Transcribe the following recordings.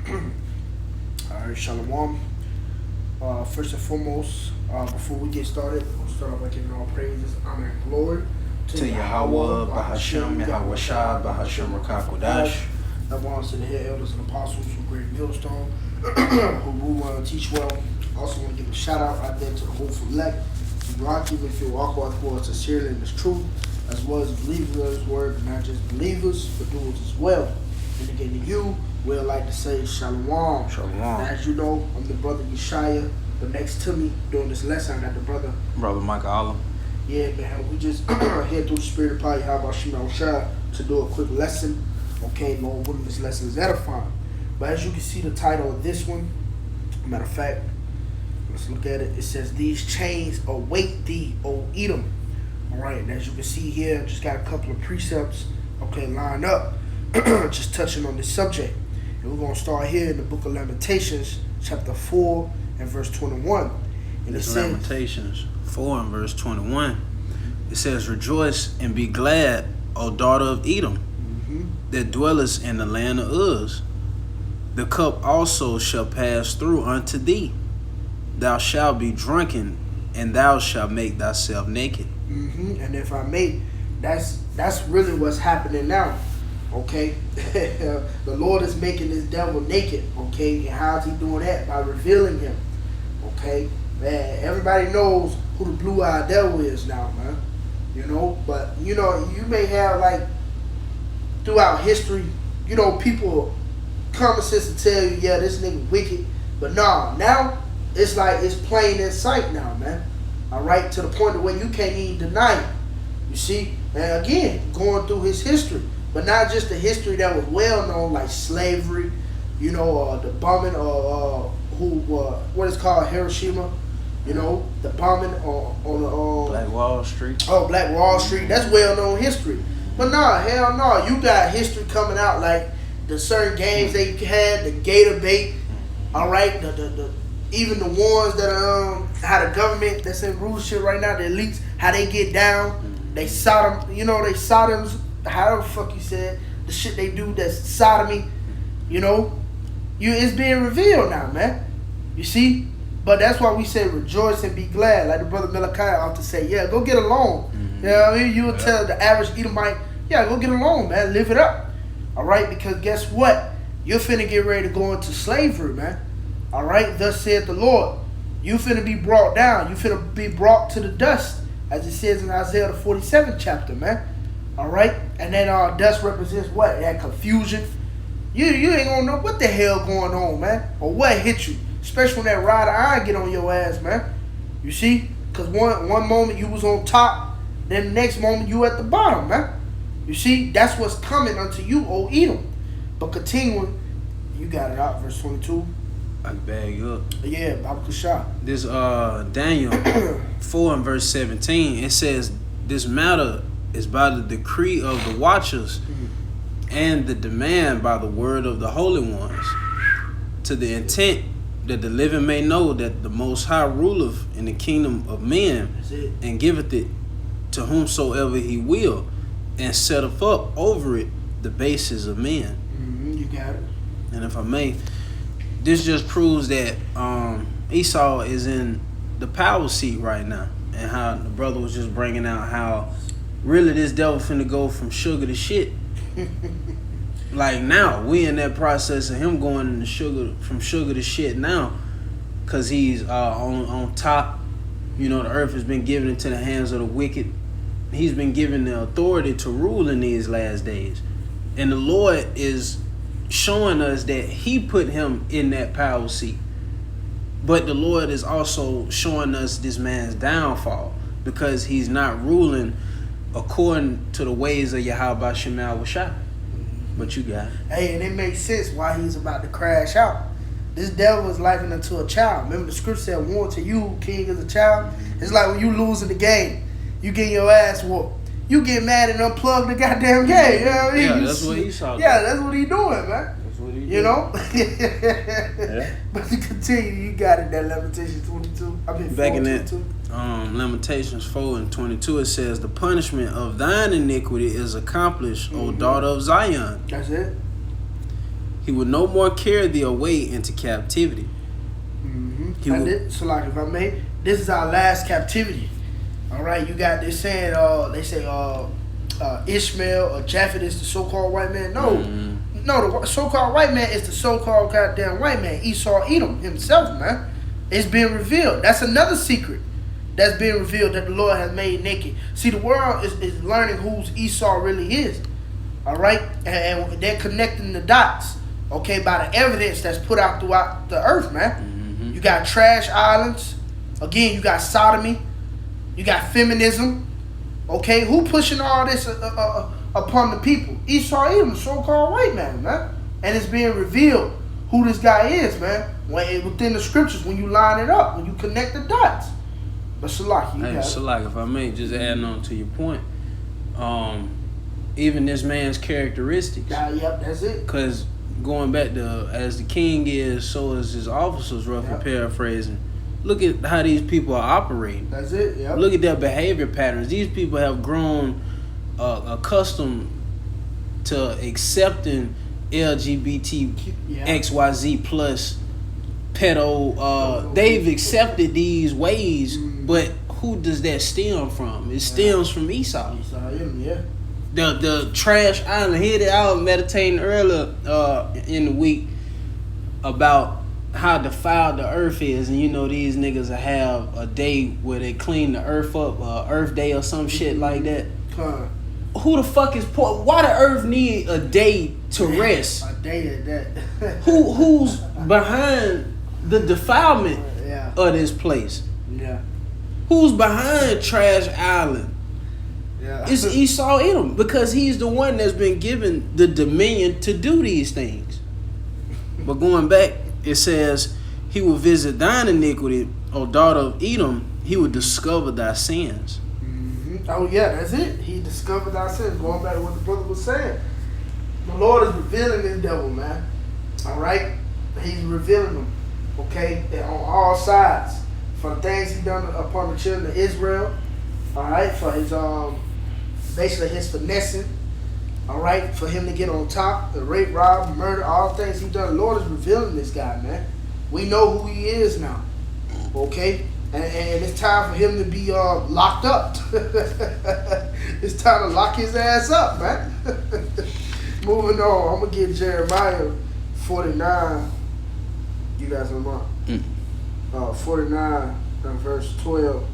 Alright, Shalom. First and foremost, before we get started, we'll start off by giving all praises, honor, and glory to Yahweh, Bahashem, Yahweh Shah, Bahashem Rakakwadash. That belongs to the head elders and apostles from Great Millstone, who rule well and teach well. Also want to give a shout out there to the whole elect. Rock, even if you walk with us sincerely in this truth, as well as believers of His word, but not just believers, but doers as well. And again, to you, we'd like to say Shalom. Shalom. As you know, I'm the brother Yeshaya, but next to me during this lesson, I got the brother Michael Allah. Yeah, man, we just head through the spirit of power. How about Shema Shah to do a quick lesson? Okay, Lord willing, this lesson is edifying. But as you can see, the title of this one, matter of fact, let's look at it. It says, "These chains await thee, O Edom." All right, and as you can see here, just got a couple of precepts, okay, lined up, just touching on this subject. And we're going to start here in the book of Lamentations, chapter 4 and verse 21. And It's Lamentations 4 and verse 21. It says, "Rejoice and be glad, O daughter of Edom, that dwellest in the land of Uz. The cup also shall pass through unto thee. Thou shalt be drunken, and thou shalt make thyself naked." And if I may, that's really what's happening now. Okay, the Lord is making this devil naked. Okay, and how's He doing that? By revealing him. Okay, man, everybody knows who the blue-eyed devil is now, man. You know, but you know, you may have like throughout history, you know, people common sense to tell you, yeah, this nigga wicked, but nah, now it's like it's plain in sight now, man. All right, to the point where you can't even deny it. You see, and again, going through his history, but not just the history that was well known, like slavery, you know, the bombing, what is called Hiroshima, you know, the bombing on the Black Wall Street. Oh, Black Wall Street. That's well known history. But nah, hell no, you got history coming out like the certain games they had, the Gator bait. All right, the even the ones that how the government that's in rule shit right now, the elites, how they get down, they Sodom, you know, they Sodoms, however the fuck you said, the shit they do that's sodomy, you know, it's being revealed now, man. You see, but that's why we say rejoice and be glad, like the brother Malachi often say, yeah, go get along. You know what I mean? You would tell the average Edomite, yeah, go get along, man, live it up. All right, because guess what? You're finna get ready to go into slavery, man. All right, thus saith the Lord. You finna be brought down. You finna be brought to the dust, as it says in Isaiah the 47th chapter, man. All right, and then dust represents what? That confusion. You ain't gonna know what the hell going on, man, or what hit you. Especially when that rod of iron get on your ass, man. You see, because one moment you was on top, then the next moment you at the bottom, man. You see, that's what's coming unto you, O Edom. But continuing, you got it out, verse 22. I bag you up. Yeah, Bible Shah. This Daniel 4 and verse 17, it says, "This matter is by the decree of the watchers and the demand by the word of the holy ones, to the intent that the living may know that the Most High ruleth in the kingdom of men, and giveth it to whomsoever He will, and setteth up over it the bases of men." You got it. And if I may, this just proves that Esau is in the power seat right now, and how the brother was just bringing out how really this devil finna go from sugar to shit. Like now, we in that process of him going from sugar to shit now, cause he's on top. You know, the earth has been given into the hands of the wicked. He's been given the authority to rule in these last days, and the Lord is showing us that He put him in that power seat. But the Lord is also showing us this man's downfall, because he's not ruling according to the ways of Yahweh Shemal Washai. But you got it. Hey, and it makes sense why he's about to crash out. This devil is likened unto a child. Remember the scripture said, "Warn to you, king, as a child." It's like when you lose in the game, you get your ass whooped. You get mad and unplug the goddamn game. You know what I mean? Yeah, that's what he saw. Yeah, that's what he doing, man. That's what he You know? Yeah. But to continue, you got it, that Lamentations 22. I mean, Back in that 22. Lamentations 4 and 22, it says, "The punishment of thine iniquity is accomplished, O daughter of Zion. That's it. He would no more carry thee away into captivity. So like, if I may, this is our last captivity. All right, you got this saying. They say Ishmael or Japheth is the so-called white man. No, the so-called white man is the so-called goddamn white man. Esau, Edom himself, man. It's being revealed. That's another secret that's being revealed that the Lord has made naked. See, the world is learning whose Esau really is. All right, and they're connecting the dots. Okay, by the evidence that's put out throughout the earth, man. You got trash islands. Again, you got sodomy. You got feminism. Okay, who pushing all this upon the people? Esau, Edom, the so-called white man, man. And it's being revealed who this guy is, man. Within the scriptures, when you line it up, when you connect the dots. But Salaki, Salaki, if I may, just adding on to your point, even this man's characteristics. Yep, that's it. Because going back to, as the king is, so is his officers, roughly paraphrasing. Look at how these people are operating. That's it, yeah. Look at their behavior patterns. These people have grown accustomed to accepting LGBT, XYZ plus pedo. They've accepted these ways, but who does that stem from? It stems from Esau. Yeah. The trash island. Here I was meditating earlier in the week about how defiled the earth is, and you know these niggas will have a day where they clean the earth up, Earth Day or some shit like that. Who the fuck is poor? Why the earth need a day to rest? A day at that. Who's behind the defilement of this place? Yeah. Who's behind Trash Island? Yeah. It's Esau Edom, because he's the one that's been given the dominion to do these things. But going back, it says, he will visit thine iniquity, O daughter of Edom, he will discover thy sins. Oh yeah, that's it. He discovered our sins. Going back to what the brother was saying. The Lord is revealing this devil, man. All right? He's revealing them, okay? And on all sides. For the things he done upon the children of Israel. All right? For his, basically his finessing. All right? For him to get on top. The rape, rob, murder, all the things he done. The Lord is revealing this guy, man. We know who he is now. Okay? And it's time for him to be locked up. It's time to lock his ass up, man. Moving on, I'm going to get Jeremiah 49. You guys know 49 and verse 12.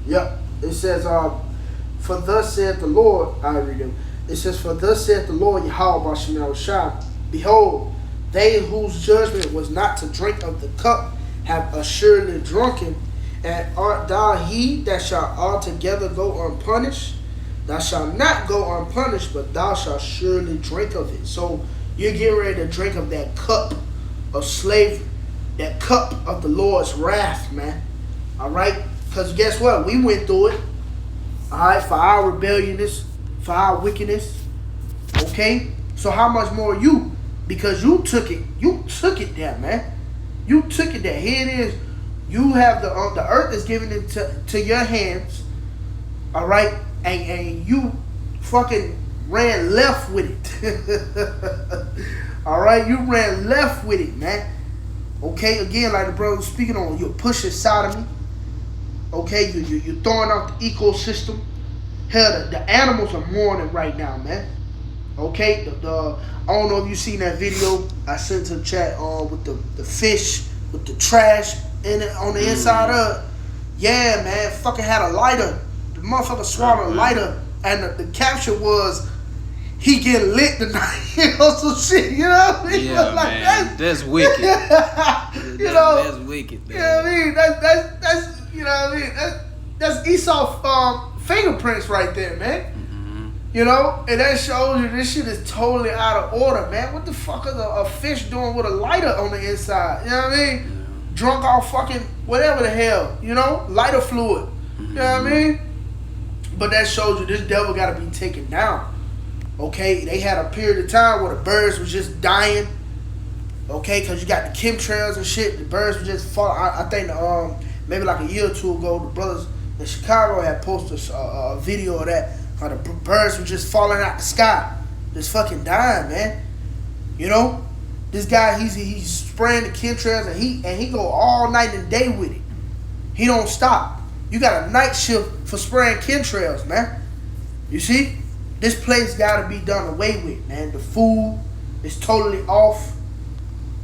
Yep. It says, for thus saith the Lord, I read it. It says, for thus saith the Lord, Yahweh B'Shem Shai, behold, they whose judgment was not to drink of the cup have assuredly drunken, and art thou he that shall altogether go unpunished? Thou shalt not go unpunished, but thou shalt surely drink of it. So you're getting ready to drink of that cup of slavery, that cup of the Lord's wrath, man. All right? Because guess what? We went through it. All right? For our rebelliousness, for our wickedness. Okay? So how much more you? Because you took it. You took it there, man. You took it there. Here it is. You have the earth is giving it to your hands. All right? And you fucking ran left with it. All right? You ran left with it, man. Okay? Again, like the brother was speaking on, you're pushing sodomy. Okay? You're throwing off the ecosystem. Hell, the animals are mourning right now, man. Okay? I don't know if you seen that video I sent to the chat with the fish with the trash in it on the inside of it. Yeah, man, fucking had a lighter. The motherfucker swallowed a lighter, and the caption was, he getting lit tonight or some shit. You know what I mean? Yeah, like, man, that's wicked. You know, that's wicked. Man. You know what I mean? That's you know what I mean? That's Esau fingerprints right there, man. You know, and that shows you this shit is totally out of order, man. What the fuck is a fish doing with a lighter on the inside? You know what I mean? Drunk off fucking whatever the hell, you know? Lighter fluid. You know what I mean? But that shows you this devil got to be taken down. Okay? They had a period of time where the birds was just dying. Okay? Because you got the chemtrails and shit. The birds were just falling. I think maybe like a year or two ago, the brothers in Chicago had posted a video of that. How the birds were just falling out the sky. Just fucking dying, man. You know, this guy he's spraying the chemtrails and he go all night and day with it. He don't stop. You got a night shift for spraying chemtrails, man. You see, this place got to be done away with, man. The food is totally off.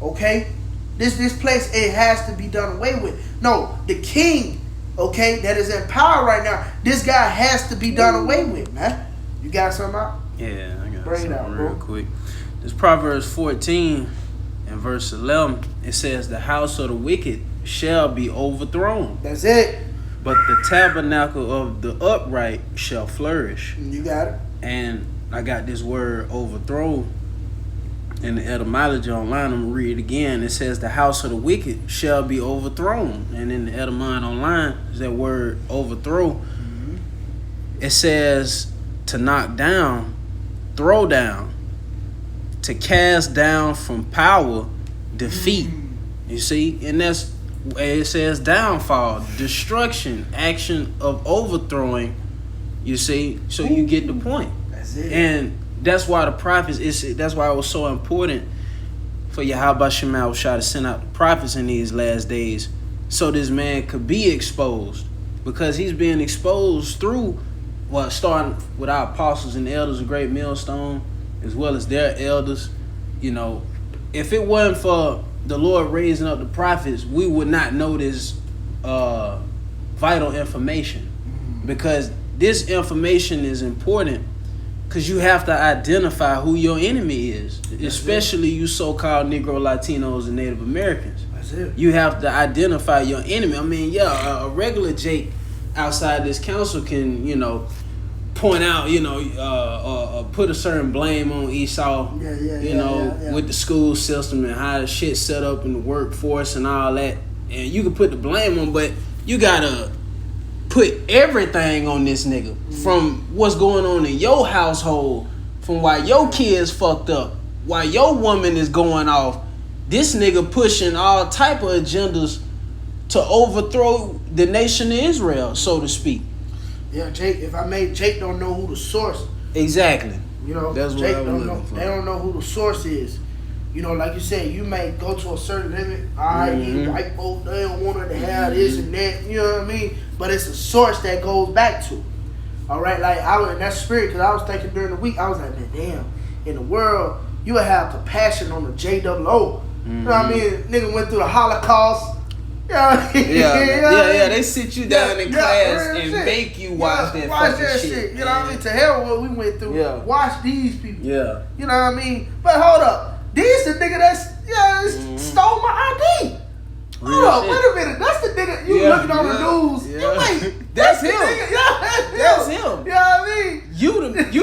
Okay, this place, it has to be done away with. No, the king, okay, that is in power right now. This guy has to be done away with, man. You got something out? Yeah, I got Bring it something out, real bro. quick. This Proverbs 14 and verse 11, it says, "The house of the wicked shall be overthrown, That's it. but the tabernacle of the upright shall flourish." You got it. And I got this word overthrow in the etymology online. I'm gonna read it again. It says, "The house of the wicked shall be overthrown." And in the etymology online is that word overthrow. Mm-hmm. It says to knock down, throw down, to cast down from power, defeat. You see? And that's it says downfall, destruction, action of overthrowing. You see? So you get the point. That's it. And that's why the prophets, that's why it was so important for Yahweh Shema to send out the prophets in these last days, so this man could be exposed. Because he's being exposed through, well, starting with our apostles and elders of Great Millstone, as well as their elders. You know, if it wasn't for the Lord raising up the prophets, we would not know this vital information. Because this information is important, because you have to identify who your enemy is, especially you so-called Negro, Latinos, and Native Americans. That's it. You have to identify your enemy. I mean, yeah, a regular Jake outside this council can, point out, put a certain blame on Esau, Yeah. with the school system and how the shit set up in the workforce and all that. And you can put the blame on, but you gotta put everything on this nigga, from what's going on in your household, from why your kids fucked up, why your woman is going off. This nigga pushing all type of agendas to overthrow the nation of Israel, so to speak. Yeah, Jake. If I may, Jake don't know who the source. Exactly. That's what Jake don't know. They don't know who the source is. Like you said, you may go to a certain limit. All right, these white folks, they don't want her to have this and that. You know what I mean? But it's a source that goes back to. All right, like I was in that spirit, because I was thinking during the week, I was like, man, damn, in the world, you would have compassion on the JOO. You know what I mean? Nigga went through the Holocaust. Yeah, They sit you down in class and make you watch that fucking shit. You know what I mean? To hell with what we went through. Yeah. Watch these people. Yeah. You know what I mean? But hold up. This the nigga that's stole my ID. Hold up, wait a minute. That's the nigga you looking on the news. Yeah. You wait. That's the him. Nigga. Yeah, That's him. You know what I mean? You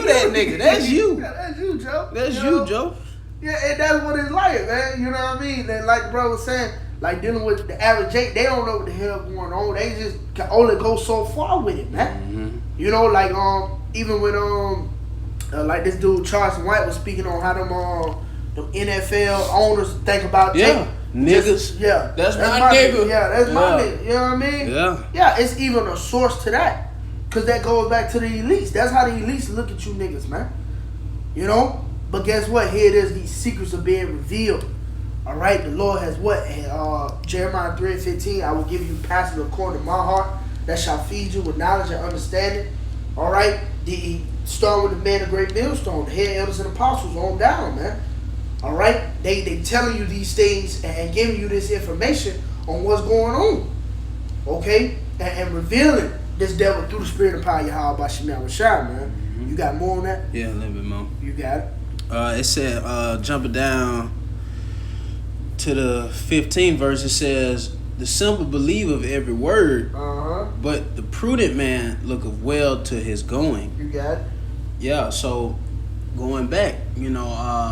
that nigga. That's you. Yeah, that's you, Joe. That's you, Joe. Yeah, and that's what it's like, man. You know what I mean? And like the brother was saying, like dealing with the average Jake, they don't know what the hell going on. They just can only go so far with it, man. Like even when like this dude Charles White was speaking on how them NFL owners think about Jake. Niggas. That's my nigga. Yeah, that's my nigga. You know what I mean? Yeah. Yeah, it's even a source to that. Cause that goes back to the elites. That's how the elites look at you niggas, man. But guess what? Here it is, these secrets are being revealed. All right, the Lord has what? Jeremiah 3:15, I will give you passion according to my heart, that shall feed you with knowledge and understanding. All right, start with the man of great millstone, the head elders and apostles on down, man. All right, they telling you these things and giving you this information on what's going on. Okay, and revealing this devil through the spirit and power of Yahweh by Shema Rashad, man. You got more on that? Yeah, a little bit more. You got it. It said, jumping down to the 15th verse, it says, "The simple believe of every word, but the prudent man looketh well to his going." You got it. Yeah, so going back,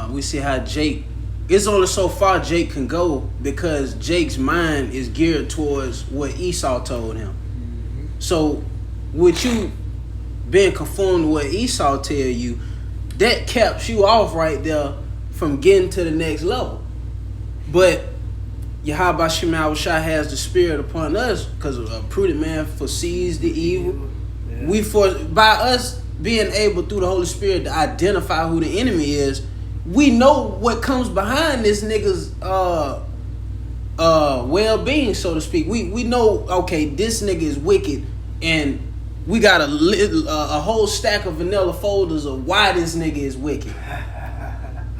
we see how Jake, it's only so far Jake can go, because Jake's mind is geared towards what Esau told him. So with you being conformed to what Esau tell you, that caps you off right there from getting to the next level. But Yahweh Shema Shah has the spirit upon us, because a prudent man foresees the evil. Yeah. By us being able through the Holy Spirit to identify who the enemy is, we know what comes behind this nigga's well-being, so to speak. We know, okay, this nigga is wicked, and we got a whole stack of vanilla folders of why this nigga is wicked.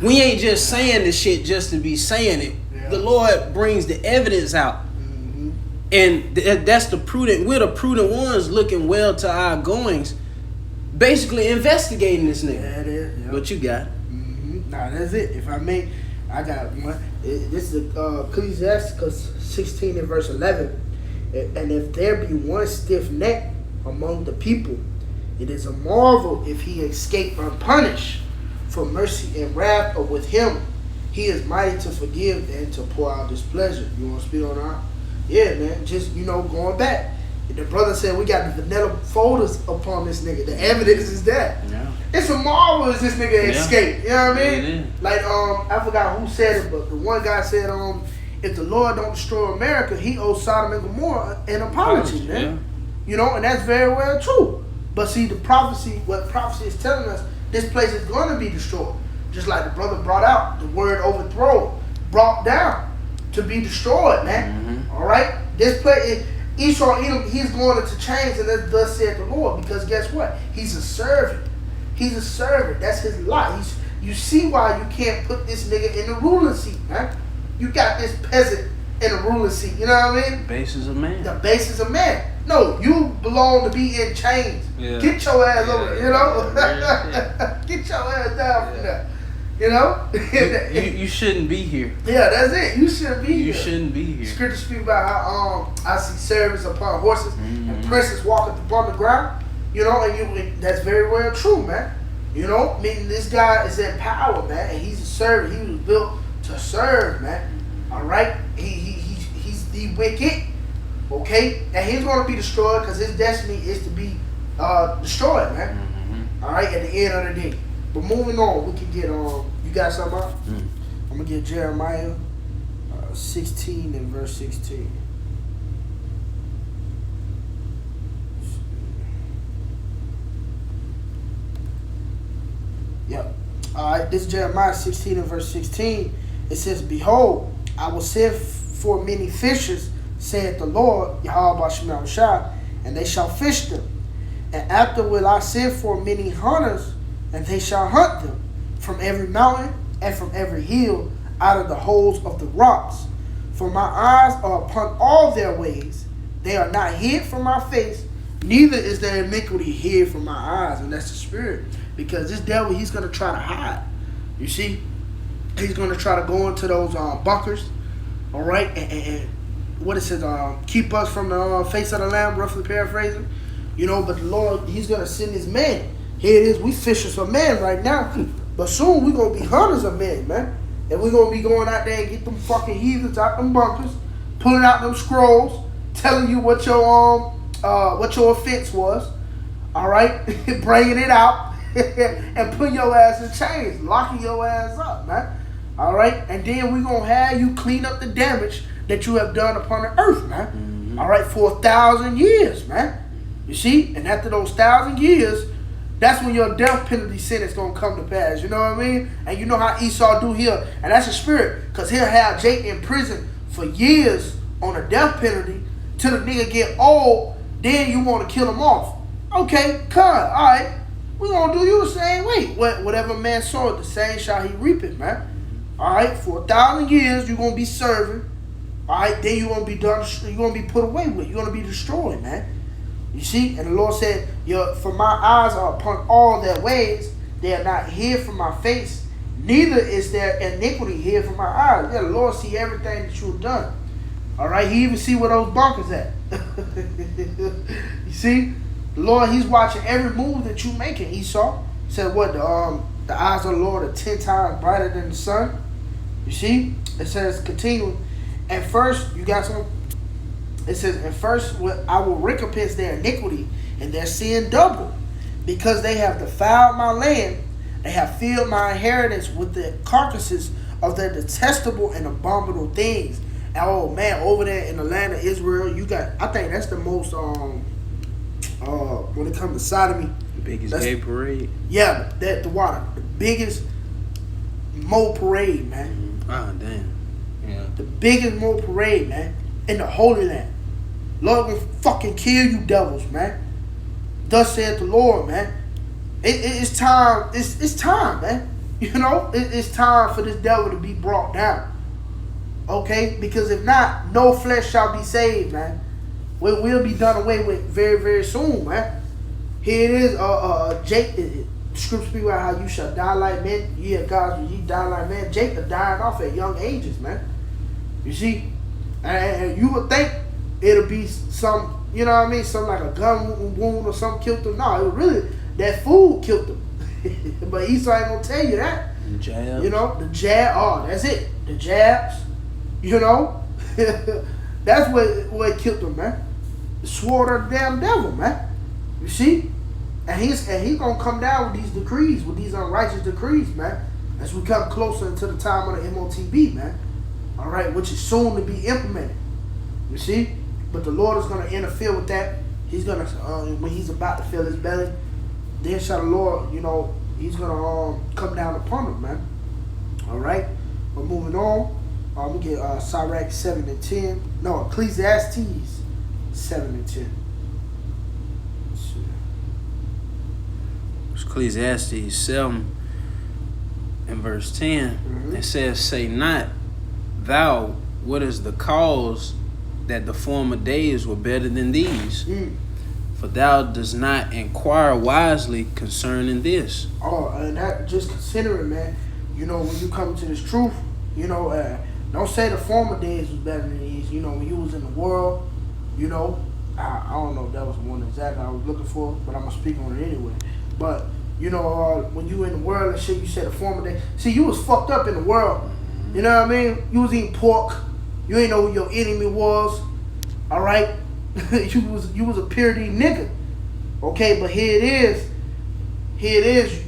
We ain't just saying this shit just to be saying it. Yeah. The Lord brings the evidence out. Mm-hmm. And that's the prudent, we're the prudent ones looking well to our goings, basically investigating this nigga. Yeah, it is. Yep. What you got? Mm-hmm. Nah, that's it. If I may, I got one. This is Ecclesiastes 16 and verse 11. And if there be one stiff neck among the people, it is a marvel if he escape unpunished. For mercy and wrath are with him. He is mighty to forgive and to pour out displeasure. You want to speak on that? Yeah, man. Just, going back. The brother said we got the vanilla folders upon this nigga. The evidence is that. Yeah. It's a marvel as this nigga escaped. You know what I mean? Like, I forgot who said it, but the one guy said, if the Lord don't destroy America, he owes Sodom and Gomorrah an apology, man. Yeah. And that's very well true. But see, what prophecy is telling us, this place is going to be destroyed. Just like the brother brought out, the word overthrow, brought down to be destroyed, man. Mm-hmm. All right? This place, Esau, Edom, he's going into chains, and thus said the Lord, because guess what? He's a servant. He's a servant. That's his lot. You see why you can't put this nigga in the ruling seat, man. You got this peasant in the ruling seat. You know what I mean? The base is a man. The base is a man. No, you belong to be in chains. Yeah. Get your ass over, Get your ass down from there. You shouldn't be here. Yeah, that's it. You shouldn't be here. You shouldn't be here. Scripture speak about how I see servants upon horses and princes walking upon the ground. And that's very well true, man. Meaning this guy is in power, man, and he's a servant. He was built to serve, man. All right, he's the wicked. Okay, and he's going to be destroyed because his destiny is to be destroyed, man. Mm-hmm. All right, at the end of the day. But moving on, we can get you got something up? I'm gonna get Jeremiah 16 and verse 16. Yep. All right, this is Jeremiah 16 and verse 16. It says, "Behold, I will send for many fishers, saith the Lord, Yahweh B'Shem Shah, and they shall fish them. And after will I send for many hunters, and they shall hunt them from every mountain and from every hill, out of the holes of the rocks. For my eyes are upon all their ways. They are not hid from my face, neither is their iniquity hid from my eyes." And that's the spirit. Because this devil, he's going to try to hide. You see? He's going to try to go into those bunkers. All right? And what it says, keep us from the face of the Lamb, roughly paraphrasing. But the Lord, he's going to send his men. Here it is. We fishers for men right now. But soon we're going to be hunters of men, man. And we're going to be going out there and get them fucking heathens out them bunkers, pulling out them scrolls, telling you what your offense was. All right? Bringing it out. And putting your ass in chains, locking your ass up, man. All right? And then we're going to have you clean up the damage that you have done upon the earth, man. Mm-hmm. All right? For 1,000 years, man. You see? And after those 1,000 years, that's when your death penalty sentence going to come to pass. You know what I mean? And you know how Esau do here. And that's a spirit. Because he'll have Jake in prison for years on a death penalty till the nigga get old. Then you want to kill him off. Okay, all right. We're going to do you the same way. Whatever man soweth, the same shall he reap it, man. All right, for 1,000 years, you're going to be serving. All right, then you're going to be done. You're going to be put away with. You're going to be destroyed, man. You see? And the Lord said, for my eyes are upon all their ways. They are not hid from my face. Neither is their iniquity hid from my eyes. Yeah, the Lord see everything that you've done. All right, he even see where those bunkers at. You see? The Lord, he's watching every move that you making, Esau. Said what? The eyes of the Lord are 10 times brighter than the sun. You see? It says, continuing. And first, you got some. It says, and first I will recompense their iniquity and their sin double. Because they have defiled my land, they have filled my inheritance with the carcasses of their detestable and abominable things. And oh man, over there in the land of Israel, you got, I think that's the most when it comes to sodomy, the biggest gay parade. Yeah, the biggest Mo parade, man. Ah, damn. Yeah. The biggest Mo parade, man, in the Holy Land. Lord will fucking kill you devils, man. Thus saith the Lord, man. It's time. It's time, man. You know, it's time for this devil to be brought down. Okay? Because if not, no flesh shall be saved, man. We'll be done away with very, very soon, man. Here it is, Jake, scripture speak about how you shall die like men. Yeah, God, you die like men. Jacob dying off at young ages, man. You see? And you would think it'll be some, you know what I mean, some like a gun wound or something killed him. No, it was really that food killed him. But Esau ain't gonna tell you that. The jabs. You know, the jab. Oh, that's it. The jabs. You know, that's what killed him, man. The sword of the damn devil, man. You see, and he's gonna come down with these decrees, with these unrighteous decrees, man. As we come closer into the time of the MOTB, man. All right, which is soon to be implemented. You see, but the Lord is gonna interfere with that. He's gonna when he's about to fill his belly. Then shall the Lord, you know, he's going to come down upon him, man. All right? But moving on, we get Sirach 7 and 10. No, Ecclesiastes 7 and 10. Let's see. Ecclesiastes 7 and verse 10. Mm-hmm. It says, say not, thou, what is the cause that the former days were better than these? For thou dost not inquire wisely concerning this. Oh, and that just considering, man, you know, when you come to this truth, you know, don't say the former days was better than these. You know, when you was in the world, you know, I don't know if that was the one exactly I was looking for, but I'm going to speak on it anyway. But, you know, when you in the world and shit, you said the former day. See, you was fucked up in the world. You know what I mean? You was eating pork. You ain't know who your enemy was. All right? you was a purity nigga. Okay, but here it is.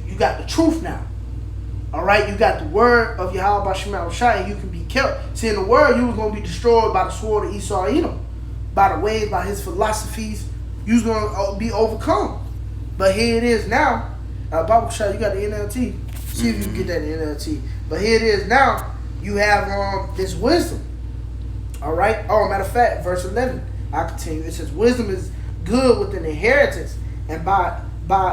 You got the truth now. All right, you got the word of Yahweh Shema Shai, and you can be kept. See, in the world, you was gonna be destroyed by the sword of Esau Edom, by the ways, by his philosophies. You was gonna be overcome. But here it is now. Bible Shai, you got the NLT. See if you can get that NLT. But here it is now. You have this wisdom. All right. Oh, matter of fact, verse 11. I continue. It says, wisdom is good with an inheritance, and by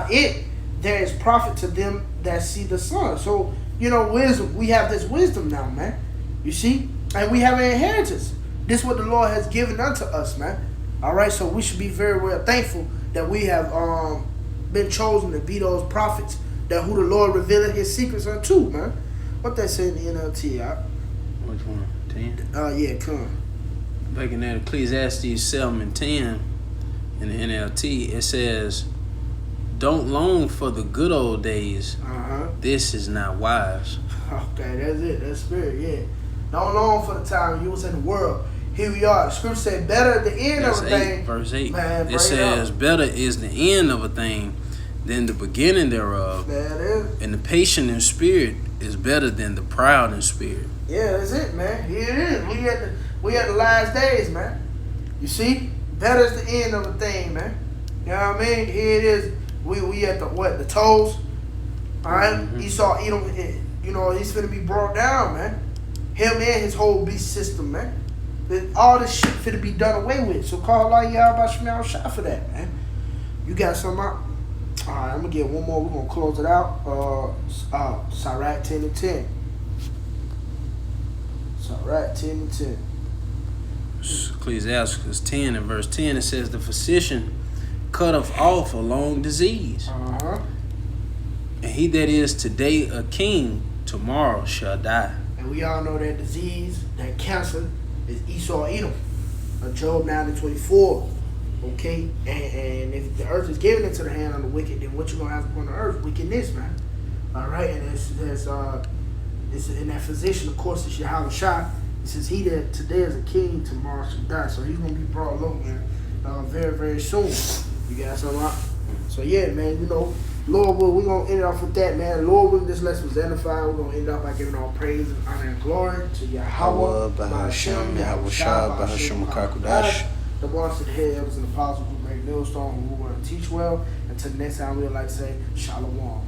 it there is profit to them that see the sun. So, you know, wisdom, we have this wisdom now, man. You see? And we have an inheritance. This is what the Lord has given unto us, man. All right, so we should be very well thankful that we have been chosen to be those prophets that who the Lord revealed his secrets unto, man. What that say in the NLT, Which one? 10? Yeah, come. Back in that Ecclesiastes 7 and 10 in the NLT, it says, don't long for the good old days. This is not wise. Okay, that's it. That's spirit, yeah. Don't long for the time you was in the world. Here we are. The scripture said, better at the end of a thing. Verse 8. Man, it says, better is the end of a thing than the beginning thereof. That is. And the patient in spirit is better than the proud in spirit. Yeah, that's it, man. Here it is. We at the last days, man. You see? Better is the end of a thing, man. You know what I mean? Here it is. We at the toes. All right? Mm-hmm. Esau, Edom, you know, he's finna be brought down, man. Him and his whole beast system, man. All this shit finna be done away with. So call Allah Yahweh Shema Shai for that, man. You got something out? All right, I'm gonna get one more. We're gonna close it out. Sirach 10 and 10. Sirach 10 and 10. Ecclesiastes 10 and verse 10, it says, the physician cutteth off a long disease. And he that is today a king, tomorrow shall die. And we all know that disease, that cancer, is Esau Edom. Job 9 and 24. Okay? And if the earth is given into the hand of the wicked, then what you gonna have upon the earth? Wickedness, man. All right? And it's in that physician, of course, it's Yahweh Shai. It says he that today is a king, tomorrow shall die. So he's gonna be brought low, man, very, very soon. You got something out? So yeah, man, you know, Lord will, we're gonna end it off with that, man. Lord will, this lesson was edified. We're gonna end up by giving all praise and honor and glory to Yahweh, Bahashem, Yahweh Shai, Bahashem Makakudash. The ones to the head, elders and apostles who make millstone, who will teach well. Until the next time, we would like to say, Shalom.